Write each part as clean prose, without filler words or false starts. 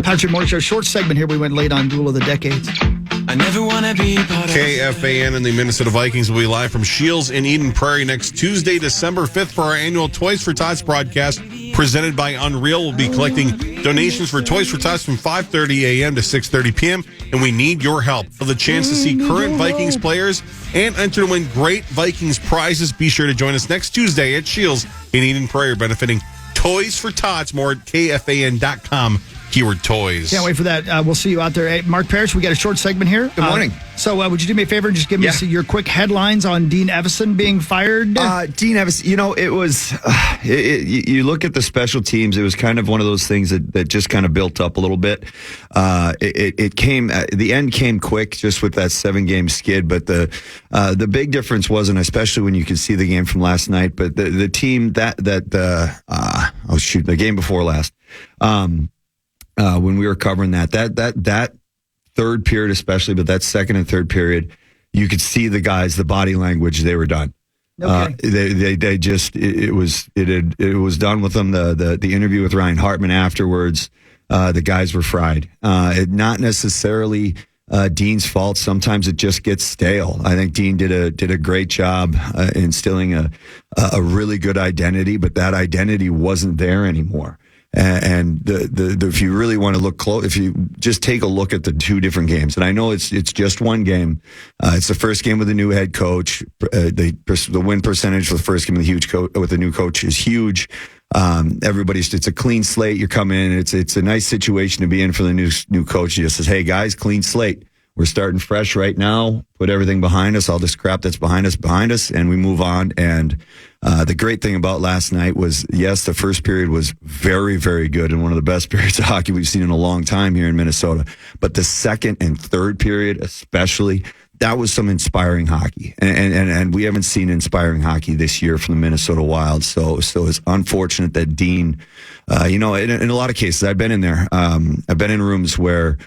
Patrick Morning Show. Short segment here. We went late on Duel of the Decades. I never want to be part of KFAN and the Minnesota Vikings will be live from Shields in Eden Prairie next Tuesday, December 5th for our annual Toys for Tots broadcast presented by Unreal. We'll be collecting donations for Toys for Tots from 5:30 a.m. to 6:30 p.m. and we need your help. For the chance to see current Vikings players and enter to win great Vikings prizes, be sure to join us next Tuesday at Shields in Eden Prairie, benefiting Toys for Tots. More at KFAN.com. Keyword toys. Can't wait for that. We'll see you out there. Hey, Mark Parrish, we got a short segment here. Good morning. So would you do me a favor and just give me your quick headlines on Dean Evison being fired? Dean Evison, it was, you look at the special teams, it was kind of one of those things that just kind of built up a little bit. It came, the end came quick just with that 7-game skid, but the big difference wasn't, especially when you could see the game from last night, but the team the game before last, when we were covering that third period especially, but that second and third period, you could see the guys, the body language, they were done. Okay. They just it was done with them. The interview with Ryan Hartman afterwards, the guys were fried. Not necessarily Dean's fault. Sometimes it just gets stale. I think Dean did a great job instilling a really good identity, but that identity wasn't there anymore. And if you really want to look close, if you just take a look at the two different games, and I know it's just one game, it's the first game with a new head coach. The win percentage for the first game with the new coach is huge. It's a clean slate. You come in, it's a nice situation to be in for the new coach. He just says, "Hey guys, clean slate. We're starting fresh right now. Put everything behind us. All this crap that's behind us, and we move on." And the great thing about last night was, yes, the first period was very, very good and one of the best periods of hockey we've seen in a long time here in Minnesota. But the second and third period, especially, that was some inspiring hockey. And we haven't seen inspiring hockey this year from the Minnesota Wild. So it's unfortunate that Dean, in a lot of cases, I've been in there. I've been in rooms where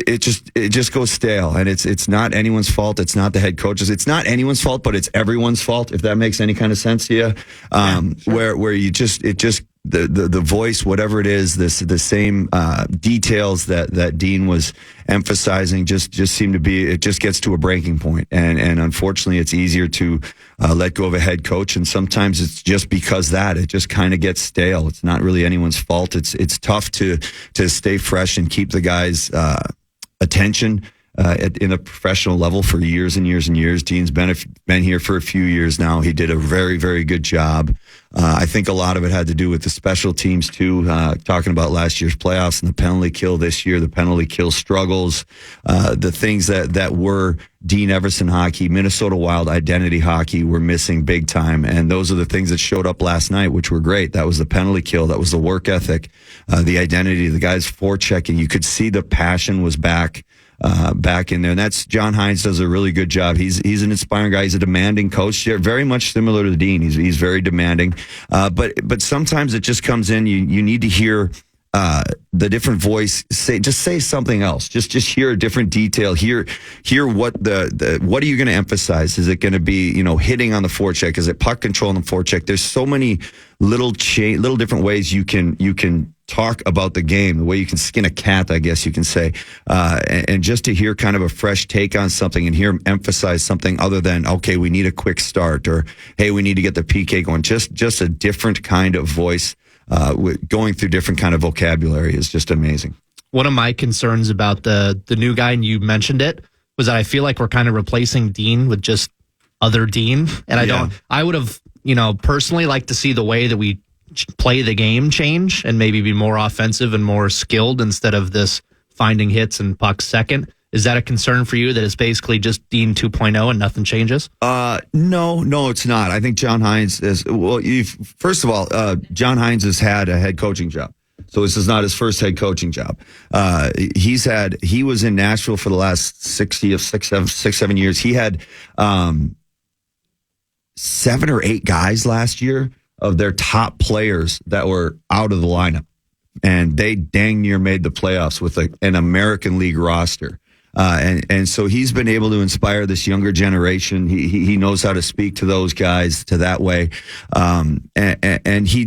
it just goes stale, and it's not anyone's fault. It's not the head coaches. It's not anyone's fault, but it's everyone's fault. If that makes any kind of sense to you, sure. where the voice, whatever it is, the same details that Dean was emphasizing just seem to be. It just gets to a breaking point, and unfortunately, it's easier to let go of a head coach, and sometimes it's just because that it just kind of gets stale. It's not really anyone's fault. It's tough to stay fresh and keep the guys' attention in a professional level for years and years and years. Dean's been here for a few years now. He did a very, very good job. I think a lot of it had to do with the special teams too, talking about last year's playoffs and the penalty kill this year, the penalty kill struggles, the things that were Dean Everson hockey, Minnesota Wild identity hockey were missing big time. And those are the things that showed up last night, which were great. That was the penalty kill. That was the work ethic, the identity, the guys forechecking. You could see the passion was back in there. And that's John Hines does a really good job. He's an inspiring guy. He's a demanding coach. Very much similar to Dean. He's very demanding. But sometimes it just comes in. You need to hear the different voice say something else. Just hear a different detail. Hear what what are you going to emphasize? Is it going to be hitting on the forecheck? Is it puck control on the forecheck? There's so many little different ways you can talk about the game, the way you can skin a cat, I guess you can say, and just to hear kind of a fresh take on something and hear him emphasize something other than, okay, we need a quick start, or hey, we need to get the PK going. Just a different kind of voice, going through different kind of vocabulary is just amazing. One of my concerns about the new guy, and you mentioned it, was that I feel like we're kind of replacing Dean with just other Dean, and I would have, personally liked to see the way that we play the game change and maybe be more offensive and more skilled instead of this finding hits and pucks second. Is that a concern for you, that it's basically just Dean 2.0 and nothing changes? No, it's not. I think John Hines is, first of all, John Hines has had a head coaching job. So this is not his first head coaching job. He was in Nashville for the last 7 years. He had 7 or 8 guys last year of their top players that were out of the lineup, and they dang near made the playoffs with an American League roster. And so he's been able to inspire this younger generation. He knows how to speak to those guys to that way. And he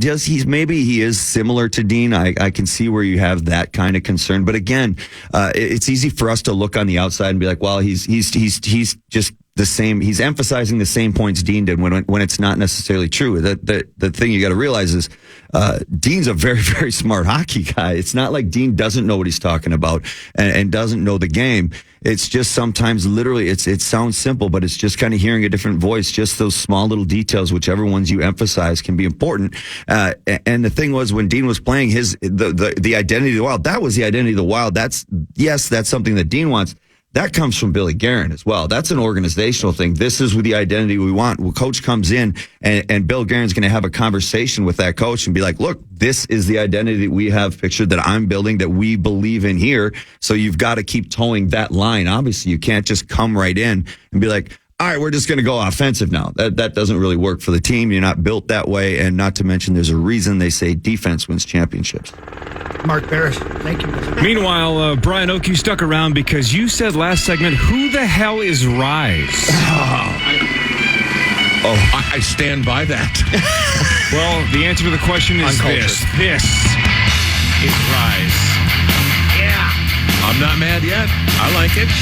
is similar to Dean. I can see where you have that kind of concern. But again, it's easy for us to look on the outside and be like, well, he's just the same. He's emphasizing the same points Dean did when it's not necessarily true. The thing you got to realize is Dean's a very, very smart hockey guy. It's not like Dean doesn't know what he's talking about and doesn't know the game. It's just sometimes literally it sounds simple, but it's just kind of hearing a different voice. Just those small little details, whichever ones you emphasize, can be important. And the thing was, when Dean was playing the identity of the Wild, that was the identity of the Wild. That's something that Dean wants. That comes from Billy Guerin as well. That's an organizational thing. This is the identity we want. Well, coach comes in and Bill Guerin's going to have a conversation with that coach and be like, look, this is the identity that we have pictured, that I'm building, that we believe in here. So you've got to keep towing that line. Obviously, you can't just come right in and be like, all right, we're just going to go offensive now. That doesn't really work for the team. You're not built that way. And not to mention, there's a reason they say defense wins championships. Mark Barrett, thank you. Meanwhile, Brian Oake stuck around because you said last segment, who the hell is Rise? I stand by that. Well, the answer to the question is this. This is Rise. Yeah. I'm not mad yet. I like it.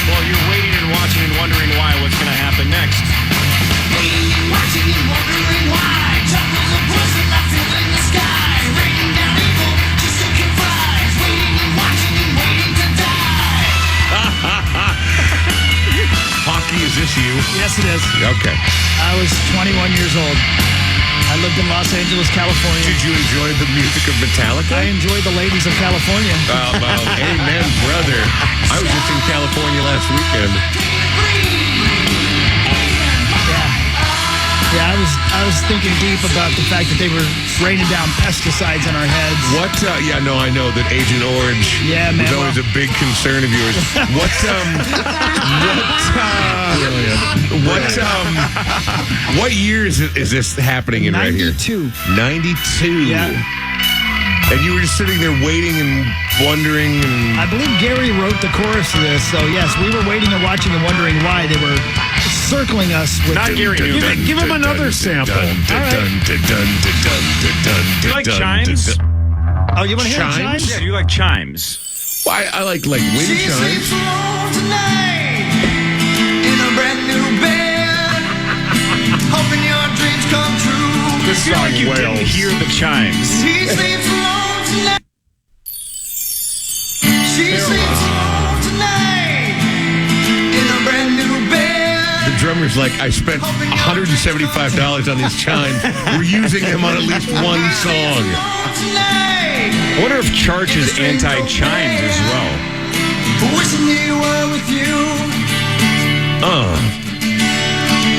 Well, you're waiting and watching and wondering why. What's going to happen next? Waiting and watching and wondering why. Chuckles of poison left filling the sky. Raining down evil just to get fries. Waiting and watching and waiting to die. Hockey, is this you? Yes, it is. Okay. I was 21 years old. I lived in Los Angeles, California. Did you enjoy the music of Metallica? I enjoyed the ladies of California. Well, amen, brother. I was just in California last weekend. Yeah, I was thinking deep about the fact that they were raining down pesticides on our heads. What? I know that Agent Orange was always a big concern of yours. What year is this happening in right here? 92. Yeah. And you were just sitting there waiting and wondering. And I believe Gary wrote the chorus to this, so yes, we were waiting and watching and wondering why they were circling us with... Not Gary Newman. Give him another sample. Do you like chimes? Oh, you want to hear chimes? Yeah, do you like chimes? Well, I like wind She chimes. sleeps alone tonight in a brand new bed, hoping your dreams come true. I feel like you didn't hear the chimes. He sleeps alone tonight. She sleeps alone tonight in a brand new bed. The drummer's like, I spent $175 on these chimes. We're using them on at least one song. I wonder if Charge is anti-chimes as well. Wishing he were with you.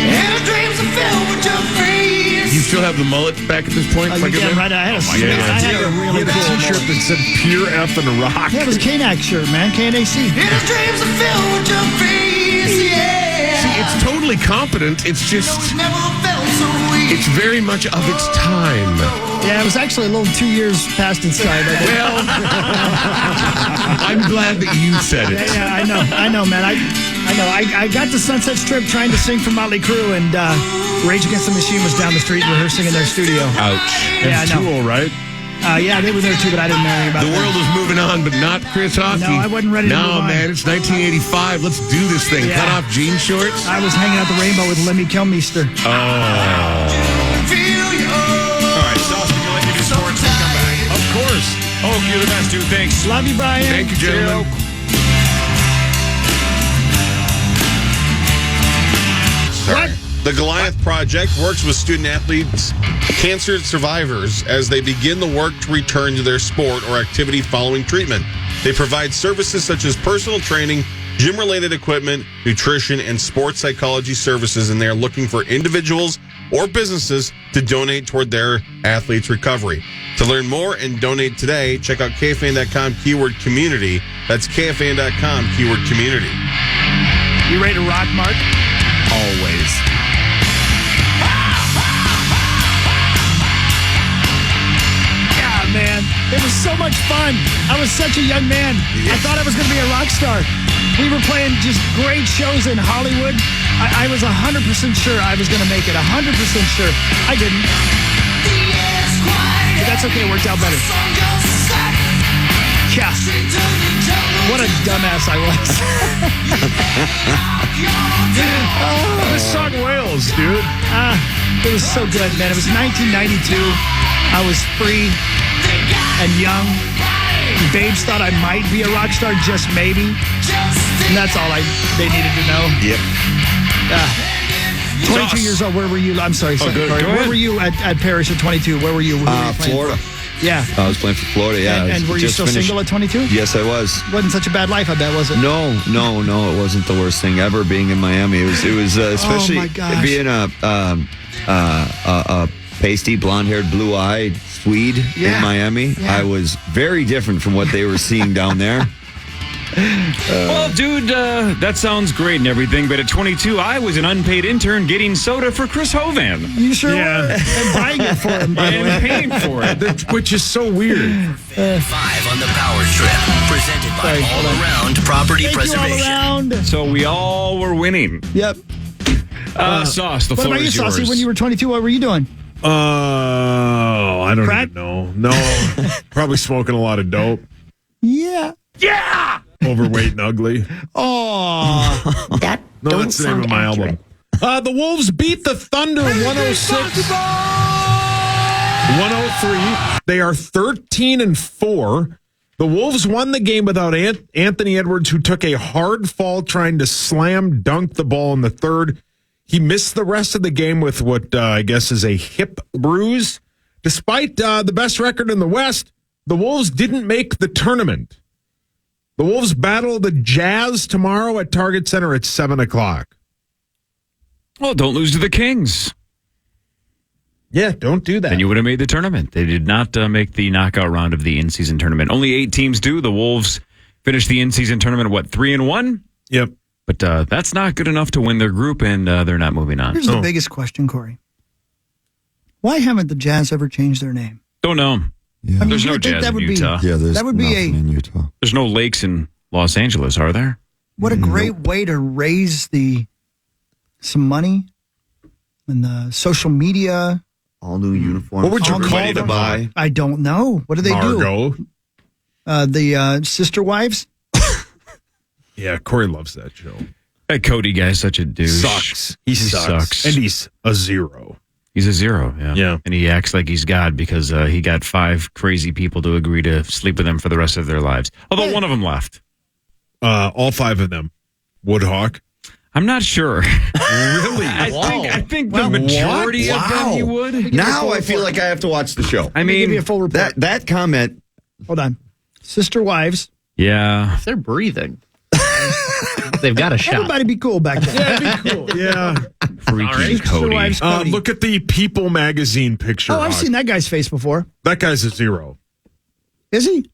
And her dreams are filled with your face. You still have the mullet back at this point? Oh, you damn right. I had a really cool t-shirt that said pure F and rock. Yeah, it was a K-NAC shirt, man. K-N-A-C. And her dreams are filled with your face, yeah. See, it's totally competent. It's just, Never felt so weak. it's very much of its time. Yeah, it was actually a little 2 years past its time. Well, I'm glad that you said it. Yeah, I know, man. I got the Sunset Strip trying to sing for Motley Crue, and Rage Against the Machine was down the street rehearsing in their studio. Ouch. Yeah, I know. Tool, right? Yeah, they were there too, but I didn't know anything about The world is moving on, but not Chris Hockey. No, I wasn't ready to move on. No, man, it's 1985. Let's do this thing. Yeah. Cut off jean shorts. I was hanging out the rainbow with Lemmy Kilmister. Oh. Feel you. All right, Sauce, would you like to do sports when we come back? Of course. Oh, you're the best, dude. Thanks. Love you, Brian. Thank you, gentlemen. What? The Goliath Project works with student athletes, cancer survivors, as they begin the work to return to their sport or activity following treatment. They provide services such as personal training, gym-related equipment, nutrition, and sports psychology services, and they are looking for individuals or businesses to donate toward their athletes' recovery. To learn more and donate today, check out KFAN.com keyword community. That's KFAN.com keyword community. You ready to rock, Mark? Always. Yeah, man. It was so much fun. I was such a young man. I thought I was going to be a rock star. We were playing just great shows in Hollywood. I was 100% sure I was going to make it. 100% sure. I didn't. But that's okay. It worked out better. Yeah. What a dumbass I was. This song wails, dude. It was so good, man. It was 1992. I was free and young. Babes thought I might be a rock star, just maybe. And that's all they needed to know. Yep. 22 years old. Where were you? I'm sorry. Go Where ahead. were you at Parish at 22? Where were you? Who were you playing Florida. for? Yeah. I was playing for Florida, yeah. And were you Just still finished- single at 22? Yes, I was. Wasn't such a bad life, I bet, was it? No, it wasn't the worst thing ever being in Miami. It was especially my gosh. being a pasty, blonde-haired, blue-eyed Swede Yeah. in Miami. Yeah. I was very different from what they were seeing down there. Well, dude, that sounds great and everything, but at 22, I was an unpaid intern getting soda for Chris Hovan You sure Yeah. were. And buying it for him, by the way. and paying for it. Which is so weird. 5 on the Power Trip, presented by All Around Property Thank you all Preservation. around. So we all were winning. Yep. Sauce, the What floor about you, is Saucy? yours. When you were 22, what were you doing? I don't Crack? even know. No, probably smoking a lot of dope. Yeah. Overweight and ugly. Oh. That No, don't that's the name sound of my accurate. album. The Wolves beat the Thunder 106-103. They are 13-4. The Wolves won the game without Anthony Edwards, who took a hard fall trying to slam dunk the ball in the third. He missed the rest of the game with what I guess is a hip bruise. Despite the best record in the West, the Wolves didn't make the tournament. The Wolves battle the Jazz tomorrow at Target Center at 7 o'clock. Well, don't lose to the Kings. Yeah, don't do that. Then you would have made the tournament. They did not make the knockout round of the in-season tournament. Only 8 teams do. The Wolves finished the in-season tournament, 3-1? Yep. But that's not good enough to win their group, and they're not moving on. Here's the biggest question, Corey. Why haven't the Jazz ever changed their name? Don't know. Yeah, I mean, There's you no would think Jazz that in would be- Utah. there's That would be nothing in Utah. There's no lakes in Los Angeles, are there? What a great way to raise some money and the social media. All new uniforms. What would you All the call money them? to buy? I don't know. What do they do? Margot. The sister wives? Yeah, Corey loves that show. That Cody guy's such a douche. Sucks. He sucks. And And he's a 0. he's a 0, yeah. Yeah. And he acts like he's God because he got 5 crazy people to agree to sleep with him for the rest of their lives. Although one of them left. All 5 of them. Woodhawk. I'm not sure. Really? I think the majority of them he would. Now I feel like I have to watch the show. I Give me mean, a full report. That comment, Hold on. Sister wives. yeah. If they're breathing, they've got a shot. Everybody be cool back then. Yeah. Freaky Sister Cody. wives Cody. Look at the People magazine picture. Oh, I've Hawk. seen that guy's face before. That guy's a 0. Is he?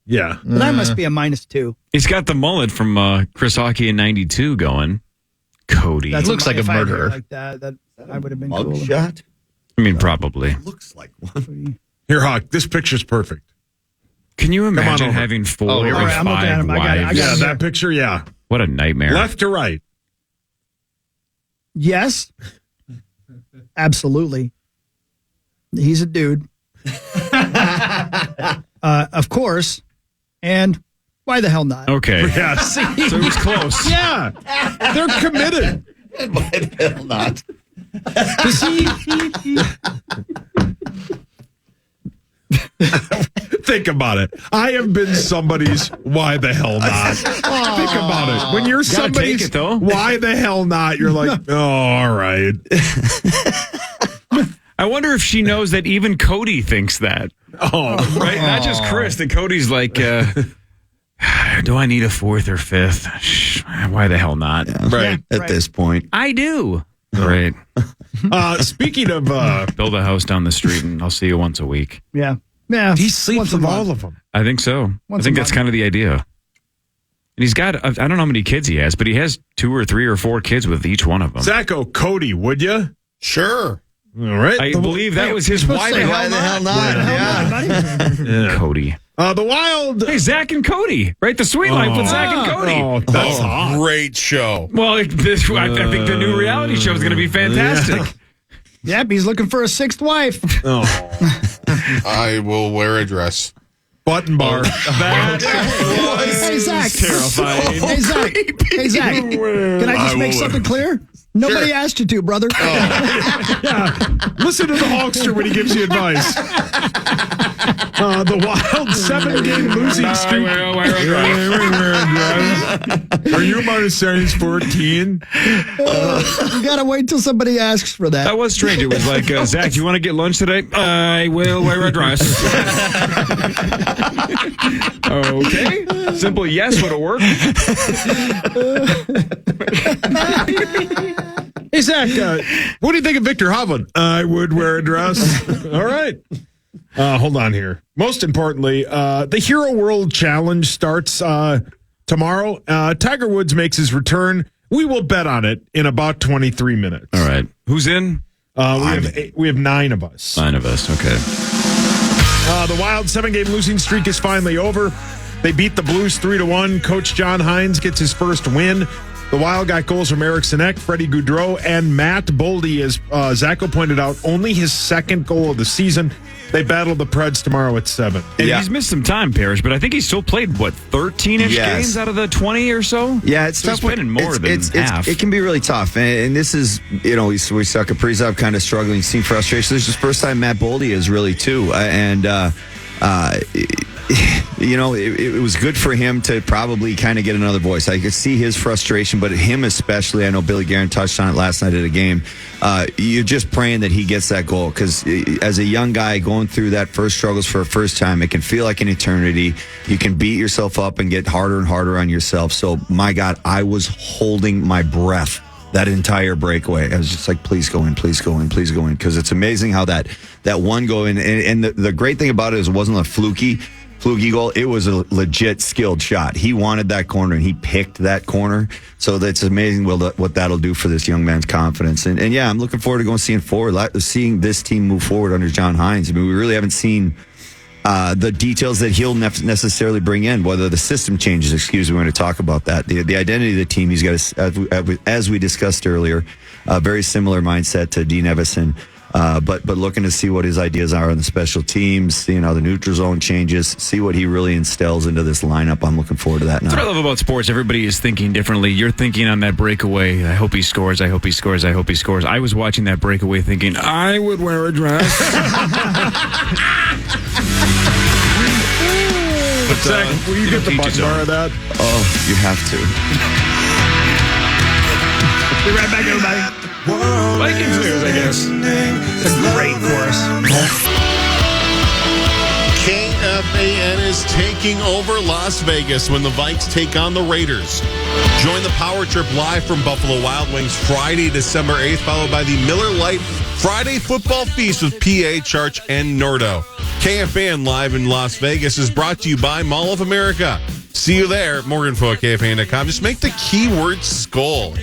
Yeah. But I must be a -2. He's got the mullet from Chris Oake in 92 going. Cody. That's looks like a if I had hair murderer. Like that I would have been cool. mugshot. I mean, probably. Looks like one. Here, Hawk, this picture's perfect. Can you imagine over. having 4 Oh, here or we go. 5 I'm looking at him. I got it. wives? Yeah, him here. that picture, yeah. What a nightmare. Left to right. Yes. Absolutely. He's a dude. Of course. And why the hell not? Okay. Yeah. So it was close. Yeah. They're committed. Hell not. Does he? Think about it. I have been somebody's why the hell not? Think about it. When you're Gotta somebody's take it, though. why the hell not, you're like, oh, all right. I wonder if she knows that even Cody thinks that. Oh, Right? Not just Chris. That Cody's like, do I need a 4th or 5th? Shh, why the hell not? right. At this point. I do. Right. Speaking of, Build a house down the street and I'll see you once a week. Yeah. Yeah. he sleeps Once a with month. all of them. I think so. Once I think a that's month. kind of the idea. And he's got, I don't know how many kids he has, but he has 2 or 3 or 4 kids with each one of them. Zacho, Cody, would you? Sure. All right. I believe that was his why the Why the hell not? Yeah. Cody. The Wild. Hey, Zach and Cody, right? The Sweet Life with Zach and Cody. Oh, that's hot. Great show. Well, I think the new reality show is going to be fantastic. Yep, he's looking for a sixth wife. Oh. I will wear a dress. Button bar. Hey, Zach. Terrifying. Hey, Zach. Hey, Zach. Can I just make something clear? Nobody asked you to, brother. Listen to the Hulkster when he gives you advice. The Wild 7-game losing streak. Are you minus 14? You got to wait till somebody asks for that. That was strange. It was like, Zach, you want to get lunch today? I will wear a dress. Okay. Simple yes would have worked. Hey, Zach, what do you think of Victor Hovland? I would wear a dress. All right. Hold on here. Most importantly, the Hero World Challenge starts tomorrow. Tiger Woods makes his return. We will bet on it in about 23 minutes. All right. Who's in? We have 9 of us. 9 of us. Okay. The Wild 7-game losing streak is finally over. They beat the Blues 3-1. Coach John Hines gets his first win. The Wild got goals from Eric Sinek, Freddie Gaudreau, and Matt Boldy, as Zacho pointed out, only his second goal of the season. They battle the Preds tomorrow at 7. And he's missed some time, Parrish, but I think he's still played, 13-ish games out of the 20 or so? Yeah, it's so tough. He's been in more than half. It can be really tough. And this is, we saw Kaprizov kind of struggling, seeing frustration. This is the first time Matt Boldy is really, too. It was good for him to probably kind of get another voice. I could see his frustration, but him especially. I know Billy Guerin touched on it last night at a game. You're just praying that he gets that goal, because as a young guy going through that first struggles for a first time, it can feel like an eternity. You can beat yourself up and get harder and harder on yourself. So, my God, I was holding my breath that entire breakaway. I was just like, please go in, please go in, please go in. Because it's amazing how that one go in. And the great thing about it is it wasn't a fluky goal. It was a legit skilled shot. He wanted that corner, and he picked that corner. So that's amazing what that'll do for this young man's confidence. And yeah, I'm looking forward to seeing this team move forward under John Hines. I mean, we really haven't seen the details that he'll necessarily bring in, whether the system changes. We're going to talk about that. The identity of the team, he's got, as we discussed earlier, a very similar mindset to Dean Evison. But looking to see what his ideas are on the special teams, seeing how the neutral zone changes, see what he really instills into this lineup. I'm looking forward to that now. That's what I love about sports. Everybody is thinking differently. You're thinking on that breakaway, I hope he scores, I hope he scores, I hope he scores. I was watching that breakaway thinking, I would wear a dress. But Zach, will you get the button bar of that? Oh, you have to. Be right back, everybody. Vikings news, I guess. It's a great chorus. KFAN is taking over Las Vegas when the Vikes take on the Raiders. Join the Power Trip live from Buffalo Wild Wings Friday, December 8th, followed by the Miller Lite Friday Football Feast with PA, Church, and Nordo. KFAN live in Las Vegas is brought to you by Mall of America. See you there. More info at KFAN.com. Just make the keyword skull.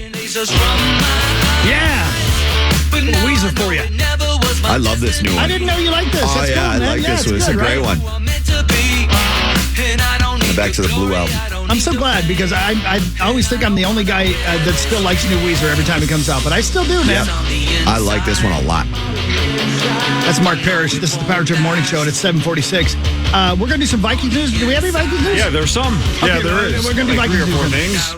Yeah. Weezer for you. I love this new one. I didn't know you liked this. Oh, That's yeah, good, man. I like this one. It's a great one. Back to the Blue album. I'm so glad, because I always think I'm the only guy that still likes new Weezer every time it comes out, but I still do, man. I like this one a lot. That's Mark Parrish. This is the Power Trip Morning Show, and it's 7:46. We're going to do some Vikings news. Do we have any Vikings news? Yeah, there's some. Yeah, there is. We're going to do Like Vikings 3 or 4 news. things.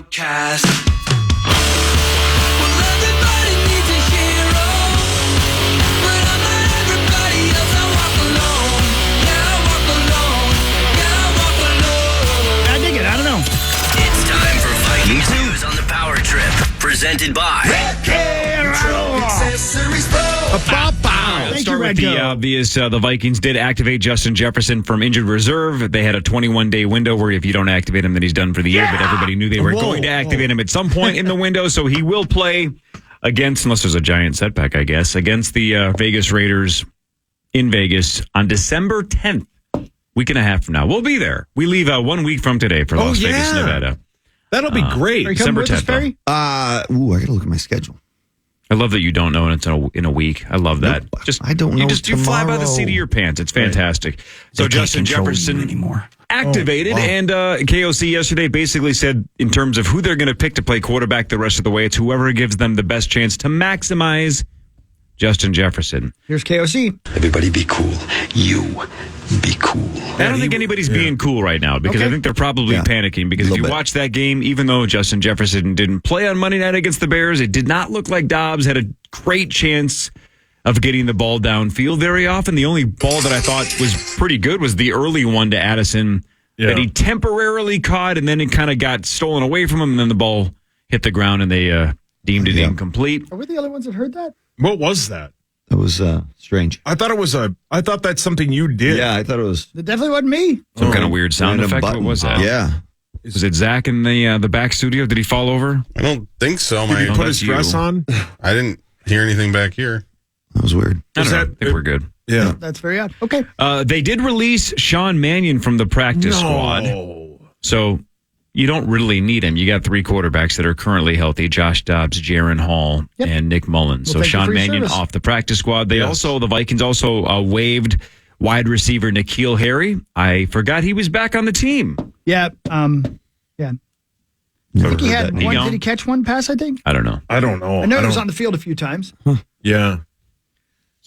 I dig it. I don't know. It's time for Vikings news on the Power Trip, presented by Thank Start you, with the Redco. obvious. The Vikings did activate Justin Jefferson from injured reserve. They had a 21-day window where if you don't activate him, then he's done for the year. But everybody knew they were going to activate him at some point in the window, so he will play against, unless there's a giant setback, I guess, against the Vegas Raiders in Vegas on December 10th, week and a half from now. We'll be there. We leave 1 week from today for Las Vegas, Nevada. That'll be great. Are you coming December with us, 10th, Barry? I got to look at my schedule. I love that you don't know, and it's in a week. I love that. Nope, Just I don't know You fly by the tomorrow. seat of your pants. It's fantastic. So They can't Justin control you Jefferson anymore. activated, and KOC yesterday basically said in terms of who they're going to pick to play quarterback the rest of the way, it's whoever gives them the best chance to maximize Justin Jefferson. Here's KOC. Everybody be cool. You be cool. I don't think anybody's being cool right now because I think they're probably panicking because if you watch that game, even though Justin Jefferson didn't play on Monday night against the Bears, it did not look like Dobbs had a great chance of getting the ball downfield very often. The only ball that I thought was pretty good was the early one to Addison that he temporarily caught, and then it kind of got stolen away from him, and then the ball hit the ground, and they deemed it incomplete. Are we the only ones that heard that? What was that? That was strange. I thought that's something you did. Yeah, I thought it was. It definitely wasn't me. Some kind of weird sound random effect. button. What was that? Yeah. Was it Zach in the back studio? Did he fall over? I don't think so. Did he put that's his dress you. on? I didn't hear anything back here. That was weird. I don't know. that- I think we're good. Yeah. That's very odd. Okay. They did release Sean Mannion from the practice squad. So you don't really need him. You got 3 quarterbacks that are currently healthy: Josh Dobbs, Jaron Hall, and Nick Mullins. Well, so thank you Sean for your Mannion service. off the practice squad. The Vikings also waived wide receiver N'Keal Harry. I forgot he was back on the team. Yeah. Yeah. I think he had He one. gone? Did he catch one pass? I think. I don't know. I don't know. I know he was on the field a few times. Yeah.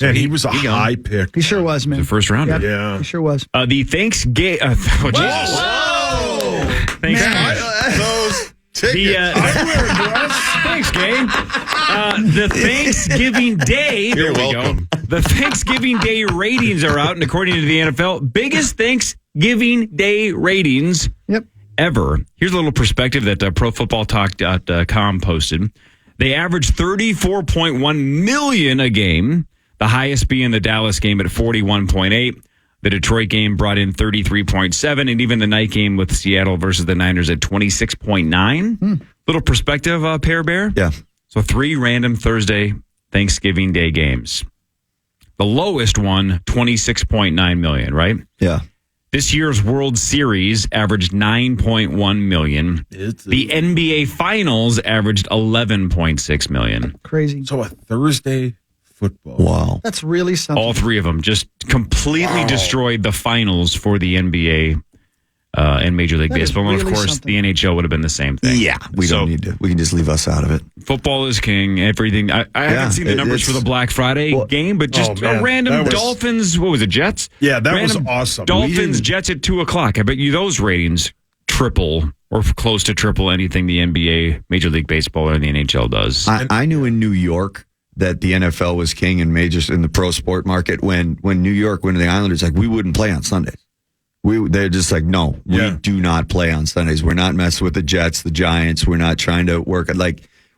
Man, he was a high pick. He sure was, man. The first rounder. Yep, Yeah. he sure was. The Thanksgiving. Oh, Jesus. Thanks. Those tickets. Thanks, gang. The Thanksgiving Day. You're there we welcome. go. The Thanksgiving Day ratings are out, and according to the NFL, biggest Thanksgiving Day ratings Yep. ever. Here's a little perspective that ProFootballTalk.com posted. They averaged 34.1 million a game. The highest being the Dallas game at 41.8. The Detroit game brought in 33.7, and even the night game with Seattle versus the Niners at 26.9. Little perspective, Pear Bear. Yeah. So 3 random Thursday Thanksgiving Day games. The lowest one, 26.9 million, right? Yeah. This year's World Series averaged 9.1 million. The NBA Finals averaged 11.6 million. Crazy. So a Thursday football. Wow. That's really something. All 3 of them just completely destroyed the finals for the NBA and Major League That is Baseball. And of really course, something. the NHL would have been the same thing. Yeah. We don't need to. We can just leave us out of it. Football is king. Everything. I haven't seen the numbers for the Black Friday game, but just man, a random that was- Dolphins. What was it? Jets. Yeah, that was Random awesome. Dolphins Jets at 2:00. I bet you those ratings triple or close to triple anything the NBA, Major League Baseball, or the NHL does. I knew in New York that the NFL was king in majors in the pro sport market when New York went to the Islanders, like we wouldn't play on Sundays. They're just like, no, we do not play on Sundays. We're not messing with the Jets, the Giants. We're not trying to work at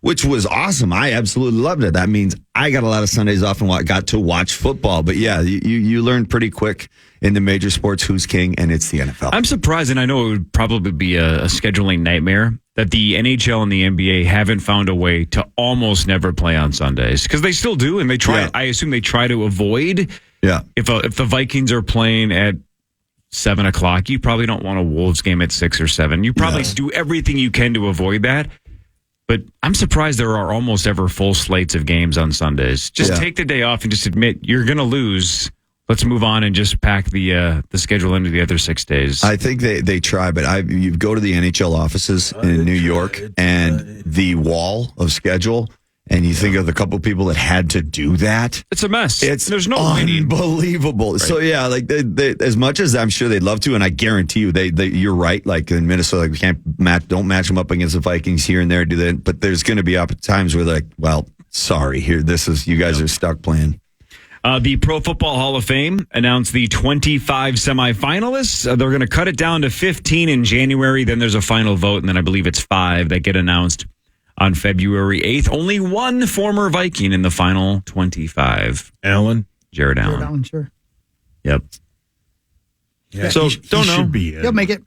which was awesome. I absolutely loved it. That means I got a lot of Sundays off and got to watch football. But yeah, you learn pretty quick in the major sports who's king, and it's the NFL. I'm surprised, and I know it would probably be a scheduling nightmare, that the NHL and the NBA haven't found a way to almost never play on Sundays, because they still do, and they try. Yeah. I assume they try to avoid. Yeah. If the Vikings are playing at 7:00, you probably don't want a Wolves game at 6 or 7. You probably do everything you can to avoid that. But I'm surprised there are almost ever full slates of games on Sundays. Just take the day off and just admit you're going to lose. Let's move on and just pack the schedule into the other 6 days. I think they try, but you go to the NHL offices in New York and the wall of schedule, and you think of the couple people that had to do that. It's a mess. There's no winning. unbelievable. Right. So yeah, they, as much as I'm sure they'd love to, and I guarantee you, you're right. Like in Minnesota, we don't match them up against the Vikings here and there. Do that, but there's going to be times where they're like, well, sorry, you guys are stuck playing. The Pro Football Hall of Fame announced the 25 semifinalists. They're going to cut it down to 15 in January. Then there's a final vote, and then I believe it's 5 that get announced on February 8th. Only one former Viking in the final 25. Allen. Jared Allen. Allen, sure. Yep. Yeah, So, he don't know. Should be in. He'll make it.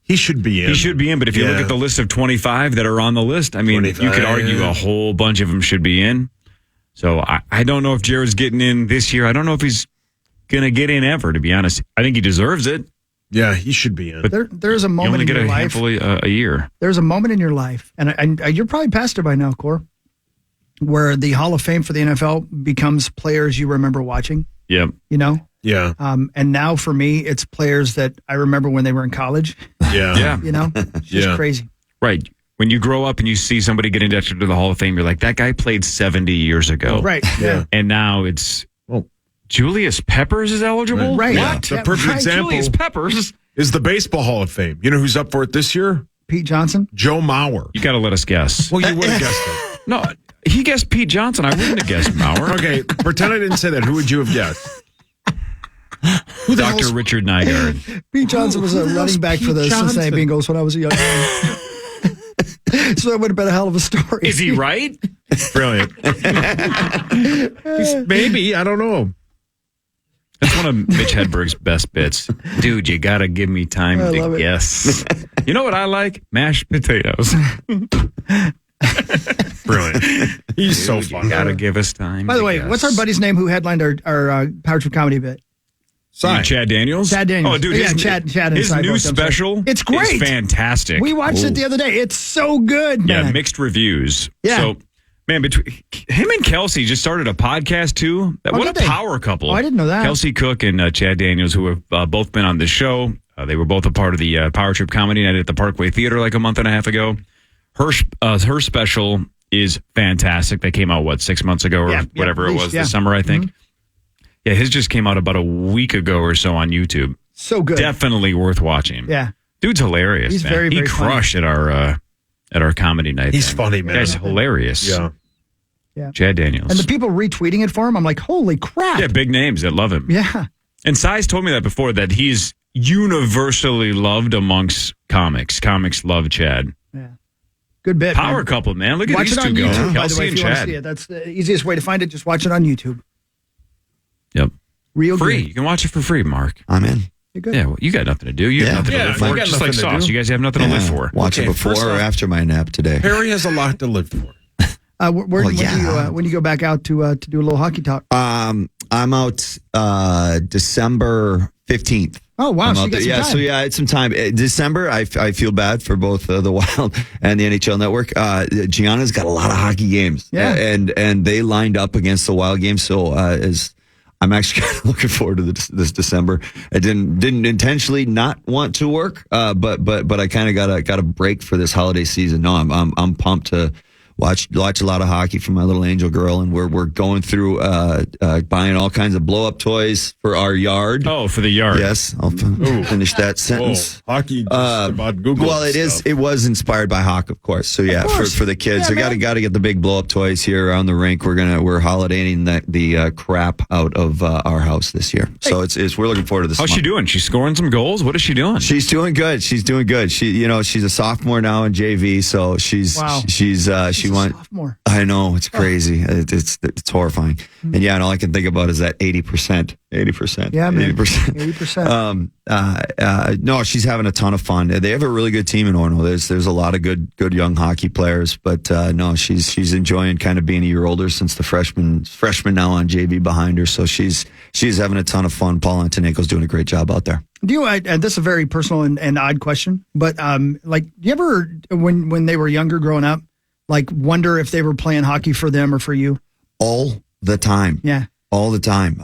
He should be in. He should be in, but if you look at the list of 25 that are on the list, I mean, 25, you could argue a whole bunch of them should be in. So I don't know if Jared's getting in this year. I don't know if he's going to get in ever, to be honest. I think he deserves it. Yeah, he should be in. But There's a You moment only in get your a life. handful a year. There's a moment in your life, and you're probably past it by now, Cor. where the Hall of Fame for the NFL becomes players you remember watching. Yep. You know. Yeah. And now for me, it's players that I remember when they were in college. Yeah. Yeah. You know, it's just crazy. Right. When you grow up and you see somebody get inducted to the Hall of Fame, you're like, that guy played 70 years ago. Right. Yeah. And now it's Julius Peppers is eligible? Right. Yeah. What? The perfect example Julius Peppers? is the Baseball Hall of Fame. You know who's up for it this year? Pete Johnson. Joe Mauer. You got to let us guess. Well, you would have guessed it. No, he guessed Pete Johnson. I wouldn't have guessed Mauer. Okay, pretend I didn't say that. Who would you have guessed? Who the Dr. hell's- Richard Nygaard. Pete Johnson was a running back for the Cincinnati Bengals when I was a young man. So that would have been a hell of a story. Is he right? Brilliant. Maybe. I don't know. That's one of Mitch Hedberg's best bits. Dude, you got to give me time I to love it. guess. You know what I like? Mashed potatoes. Brilliant. He's so fun. You got to give us time. By the to way, guess. what's our buddy's name who headlined our Power Trip comedy bit? Chad Daniels? Chad Daniels. Oh, dude. Yeah, his, Chad and his Cyborg, new I'm sorry. special It's great. is fantastic. We watched it the other day. It's so good, Yeah, man. mixed reviews. Yeah. So, man, between him and Kelsey just started a podcast too. What did a they? power couple! Oh, I didn't know that. Kelsey Cook and Chad Daniels, who have both been on the show. They were both a part of the Power Trip Comedy Night at the Parkway Theater like a month and a half ago. Her special is fantastic. They came out 6 months ago or whatever at it least, was this summer, I think. Yeah, his just came out about a week ago or so on YouTube. So good. Definitely worth watching. Yeah. Dude's hilarious. He's man. very, he very funny. crushed at our comedy night. He's thing. funny, man. Guy's hilarious. Yeah. Yeah. Chad Daniels. And the people retweeting it for him, I'm like, holy crap. Yeah, big names that love him. Yeah. And Size told me that before, that he's universally loved amongst comics. Comics love Chad. Yeah. Good bit. Power man. couple, man. Look at Watch these it two on go. YouTube, by the Kelsey way, if and you want to Chad. see it. That's the easiest way to find it. Just watch it on YouTube. Yep. Real Free. good. You can watch it for free, Mark. I'm in. You're good. Yeah, well, you got nothing to do. You have nothing to Yeah, live we for. got Just like nothing to Sauce. do. You guys have nothing to live for. Watch Okay, it before first or off- after my nap today. Harry has a lot to live for. When do you go back out to do a little hockey talk? I'm out December 15th. Oh, wow. I'm So out you got there. some Yeah, time. so yeah, it's some time. December, I feel bad for both the Wild and the NHL Network. Gianna's got a lot of hockey games. Yeah. And they lined up against the Wild game. So I'm actually kind of looking forward to this December. I didn't intentionally not want to work, but I kind of got a break for this holiday season. No, I'm pumped to watch a lot of hockey from my little angel girl, and we're going through buying all kinds of blow up toys for our yard. Oh, for the yard. Yes, I'll finish that sentence. Hockey just about Google. Well, it was inspired by Hawk, of course. So yeah, for the kids, Yeah, we man. got to get the big blow up toys here around the rink. We're holidaying the crap out of our house this year. So it's we're looking forward to this. How's she month. doing? She's scoring some goals? What is she doing? She's doing good. She's a sophomore now in JV. So she She's a went. sophomore. I know, it's crazy. It's horrifying. And yeah, and all I can think about is that 80%. 80%. Yeah, man. 80%. 80%. No, she's having a ton of fun. They have a really good team in Orno. There's a lot of good young hockey players, but no, she's enjoying kind of being a year older since the freshman now on JV behind her. So she's having a ton of fun. Paul Antoneko's doing a great job out there. Do you, and this is a very personal and odd question, but do you ever, when they were younger growing up, like wonder if they were playing hockey for them or for you? All the time. Yeah. All the time.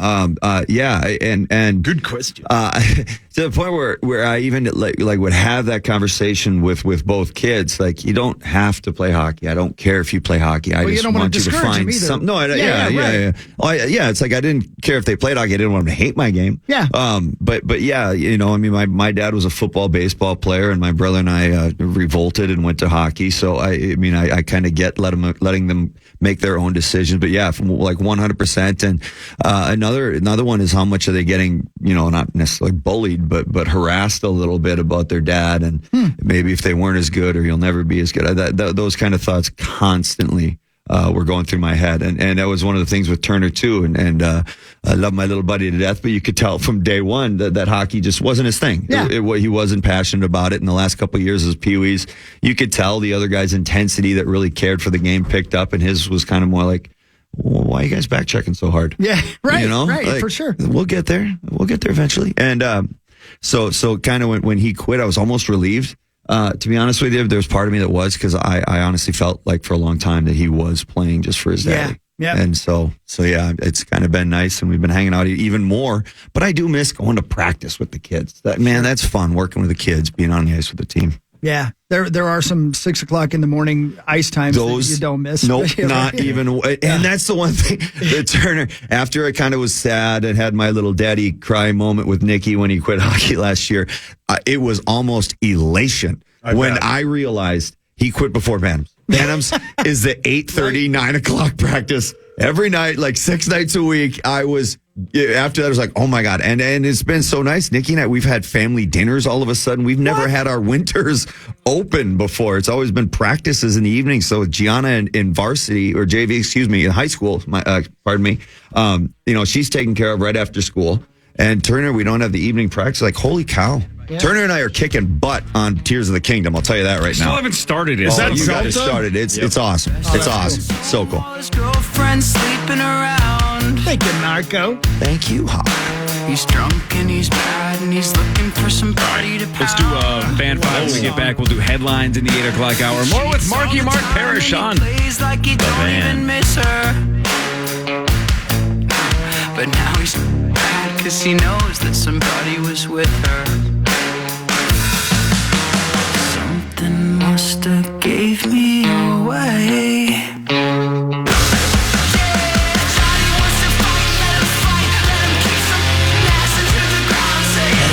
Yeah. And Good question. to the point where I even like would have that conversation with both kids. Like, you don't have to play hockey. I don't care if you play hockey. I Well, you just don't wanna want you to discourage them find either. something. No, Yeah. yeah. It's like, I didn't care if they played hockey. I didn't want them to hate my game. Yeah. But yeah, I mean, my dad was a football, baseball player, and my brother and I revolted and went to hockey. So I kind of get letting them make their own decisions. But yeah, from like 100%. And another one is how much are they getting? Not necessarily bullied, but harassed a little bit about their dad, and maybe if they weren't as good, or you'll never be as good. Those kind of thoughts constantly were going through my head, and that was one of the things with Turner too. And I love my little buddy to death, but you could tell from day one that hockey just wasn't his thing. Yeah. He wasn't passionate about it. In the last couple of years as Pee-wees, you could tell the other guy's intensity that really cared for the game picked up, and his was kind of more like, well, why are you guys back checking so hard? Yeah. Right. Right. Like, For sure. We'll get there. We'll get there eventually. And so kind of when he quit, I was almost relieved To be honest with you, there's part of me that was, because I honestly felt like for a long time that he was playing just for his daddy. Yeah. And so yeah, it's kind of been nice, and we've been hanging out even more. But I do miss going to practice with the kids. That's fun, working with the kids, being on the ice with the team. Yeah, there are some 6 o'clock in the morning ice times that you don't miss. Nope, not even. And that's the one thing that Turner, after I kind of was sad and had my little daddy cry moment with Nicky when he quit hockey last year, it was almost elation when I realized he quit before Bantams. Bantams is the 8:30, 9 o'clock practice every night, like 6 nights a week. After that, I was like, oh my God. And it's been so nice. Nikki and I, we've had family dinners all of a sudden. We've never had our winters open before. It's always been practices in the evening. So Gianna in varsity, or JV, excuse me, in high school, pardon me, she's taken care of right after school. And Turner, we don't have the evening practice. Like, holy cow. Yeah. Turner and I are kicking butt on Tears of the Kingdom. I'll tell you that right now. Still haven't started it. Is that you got it Zelda? started. It's awesome. It's awesome. So cool. His girlfriend sleeping around. Thank you, Narco. Thank you, Hawk. He's drunk and he's bad and he's looking for somebody to pound. Let's do Band 5 when we get back. We'll do headlines in the 8 o'clock hour. More with Marky Mark Parrish on Plays like he don't Van. even miss her. But now he's mad because he knows that somebody was with her. Something must have gave me